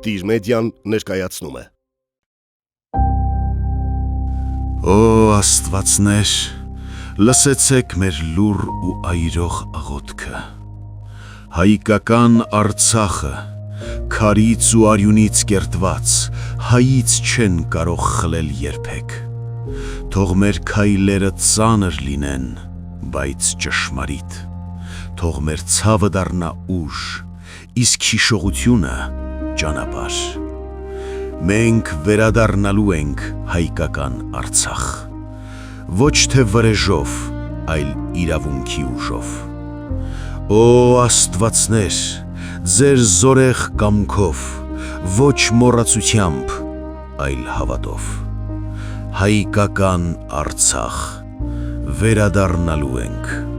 Տիր մեդիան ներկայացնում է։ Օ Աստվածներ, լսեցեք մեր լուր ու այրող աղոթքը։ Հայկական Արցախը, քարից ու արյունից կերտված, հայից չեն կարող խլել երբեք։ Թող մեր քայլերը ծանր լինեն, բայց ճշմարիտ։ Թող մեր ցավը դառնա ուժ, իսկ հիշողությունը ճանապարհ։ Մենք վերադառնալու ենք հայկական Արցախ, ոչ թե վրեժով, այլ իրավունքի ուժով։ Օ Աստվածներ, ձեր զորեղ կամքով, ոչ մոռացությամբ, այլ հավատով։ Հայկական Արցախ, վերադառնալու ենք։